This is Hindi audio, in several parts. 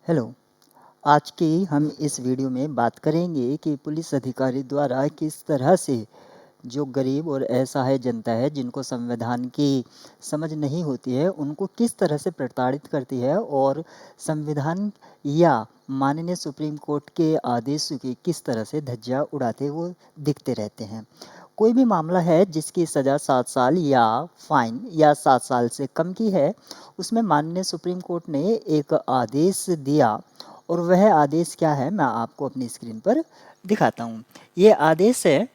हेलो। आज की हम इस वीडियो में बात करेंगे कि पुलिस अधिकारी द्वारा किस तरह से जो गरीब और असहाय जनता है जिनको संविधान की समझ नहीं होती है उनको किस तरह से प्रताड़ित करती है और संविधान या माननीय सुप्रीम कोर्ट के आदेशों की किस तरह से धज्जियां उड़ाते वो दिखते रहते हैं। कोई भी मामला है जिसकी सज़ा 7 साल या फाइन या 7 साल से कम की है, उसमें माननीय सुप्रीम कोर्ट ने एक आदेश दिया और वह आदेश क्या है मैं आपको अपनी स्क्रीन पर दिखाता हूँ। ये आदेश है,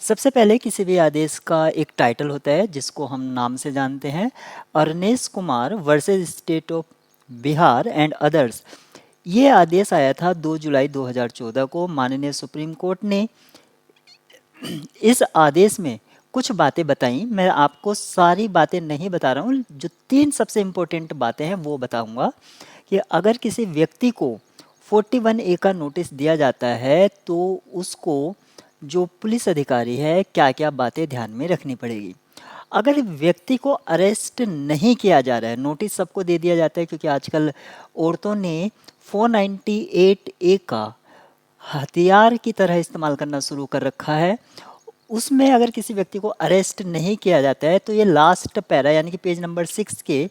सबसे पहले किसी भी आदेश का एक टाइटल होता है जिसको हम नाम से जानते हैं, Arnesh Kumar versus state of Bihar and others. ये आदेश आया था 2 जुलाई 2014 को। माननीय सुप्रीम कोर्ट ने इस आदेश में कुछ बातें बताई। मैं आपको सारी बातें नहीं बता रहा हूँ, जो 3 सबसे इम्पोर्टेंट बातें हैं वो बताऊंगा कि अगर किसी व्यक्ति को 41A का नोटिस दिया जाता है तो उसको जो पुलिस अधिकारी है क्या क्या बातें ध्यान में रखनी पड़ेगी। अगर व्यक्ति को अरेस्ट नहीं किया जा रहा है, नोटिस सबको दे दिया जाता है क्योंकि आजकल औरतों ने 498A का हथियार की तरह इस्तेमाल करना शुरू कर रखा है। उसमें अगर किसी व्यक्ति को अरेस्ट नहीं किया जाता है तो ये लास्ट पैरा यानी कि पेज नंबर 6 के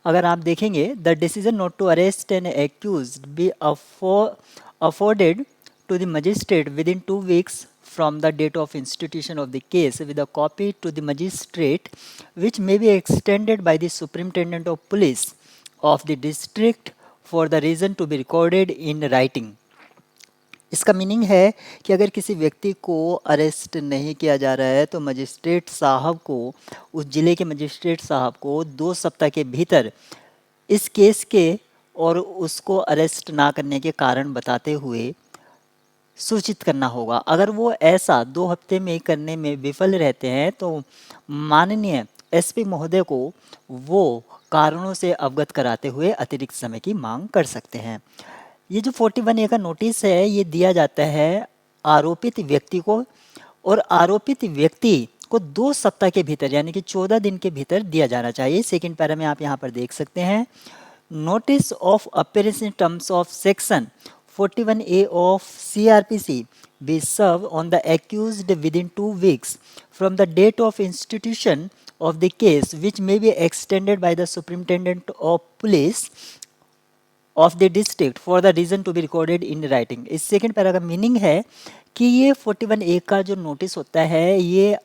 अगर आप देखेंगे, the decision not to arrest an accused be afforded to the magistrate within 2 weeks from the date of institution of the case with a copy to the magistrate which may be extended by the superintendent of police of the district for the reason to be recorded in writing। इसका मीनिंग है कि अगर किसी व्यक्ति को अरेस्ट नहीं किया जा रहा है तो मजिस्ट्रेट साहब को, उस ज़िले के मजिस्ट्रेट साहब को 2 सप्ताह के भीतर इस केस के और उसको अरेस्ट ना करने के कारण बताते हुए सूचित करना होगा। अगर वो ऐसा 2 हफ्ते में करने में विफल रहते हैं तो माननीय एसपी महोदय को वो कारणों से अवगत कराते हुए अतिरिक्त समय की मांग कर सकते हैं। ये जो 41A का नोटिस है ये दिया जाता है आरोपित व्यक्ति को, और आरोपित व्यक्ति को 2 सप्ताह के भीतर यानी कि 14 दिन के भीतर दिया जाना चाहिए। सेकंड पैरा में आप यहाँ पर देख सकते हैं, notice of appearance in terms of section 41A of CRPC be served on the accused within 2 weeks from the date of institution of the case which may be extended by the superintendent of police of the district for the reason to be recorded in writing. इस सेकेंड पैरा का मीनिंग है कि ये 41A का जो नोटिस होता है ये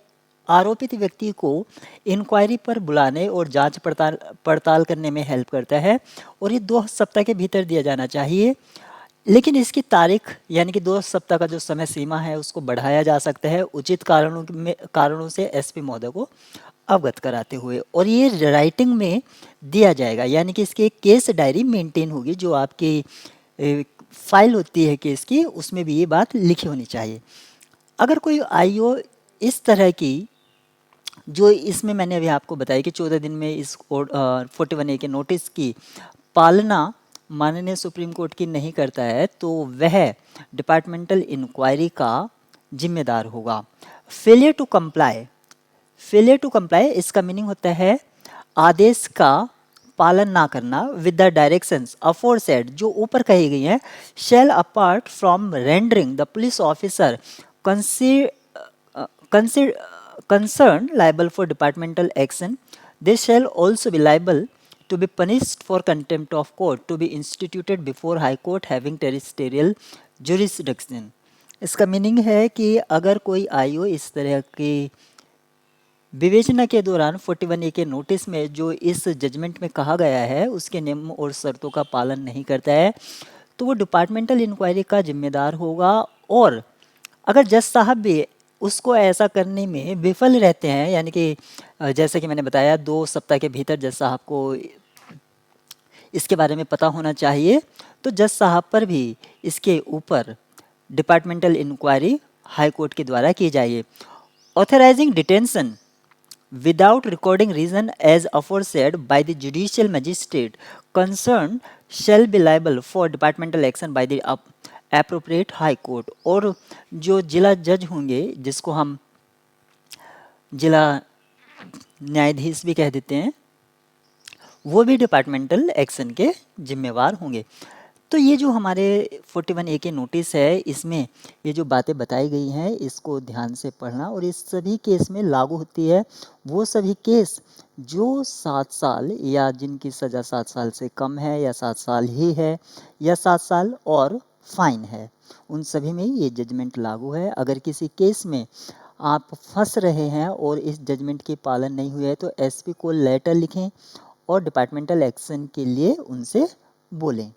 आरोपित व्यक्ति को इंक्वायरी पर बुलाने और जांच पड़ताल करने में हेल्प करता है और ये 2 सप्ताह के भीतर दिया जाना चाहिए। लेकिन इसकी तारीख यानी कि 2 सप्ताह का जो समय सीमा है उसको बढ़ाया जा सकता है उचित कारणों से एसपी महोदय को अवगत कराते हुए, और ये राइटिंग में दिया जाएगा यानी कि इसकी एक केस डायरी मेंटेन होगी। जो आपकी फाइल होती है केस की उसमें भी ये बात लिखी होनी चाहिए। अगर कोई आईओ इस तरह की जो इसमें मैंने अभी आपको बताया कि 14 दिन में इस 41A के नोटिस की पालना माननीय सुप्रीम कोर्ट की नहीं करता है तो वह डिपार्टमेंटल इंक्वायरी का जिम्मेदार होगा। फेलियर टू कंप्लाई इसका मीनिंग होता है आदेश का पालन ना करना विद द डायरेक्शंस अफोरसेड जो ऊपर कही गई हैं, shall apart from rendering the police officer concerned liable for departmental action, they shall also be liable to be punished for contempt of court to be instituted before high court having territorial jurisdiction। इसका मीनिंग है कि अगर कोई आईओ इस तरह की विवेचना के दौरान 41A के नोटिस में जो इस जजमेंट में कहा गया है उसके नियम और शर्तों का पालन नहीं करता है तो वो डिपार्टमेंटल इंक्वायरी का जिम्मेदार होगा। और अगर जज साहब भी उसको ऐसा करने में विफल रहते हैं यानी कि जैसे कि मैंने बताया 2 सप्ताह के भीतर जज साहब को इसके बारे में पता होना चाहिए तो जज साहब पर भी इसके ऊपर डिपार्टमेंटल इंक्वायरी हाई कोर्ट के द्वारा की जाएगी। Authorising detention without recording reason as aforesaid by the judicial magistrate concerned shall be liable for departmental action by the appropriate high court। और जो जिला जज होंगे जिसको हम जिला न्यायाधीश भी कह देते हैं वो भी डिपार्टमेंटल एक्शन के जिम्मेवार होंगे। तो ये जो हमारे 41A के नोटिस है, इसमें ये जो बातें बताई गई हैं इसको ध्यान से पढ़ना, और इस सभी केस में लागू होती है वो सभी केस जो 7 साल या जिनकी सज़ा 7 साल से कम है या 7 साल ही है या 7 साल और फाइन है, उन सभी में ये जजमेंट लागू है। अगर किसी केस में आप फंस रहे हैं और इस जजमेंट की पालन नहीं हुई है तो एसपी को लेटर लिखें और डिपार्टमेंटल एक्शन के लिए उनसे बोलें।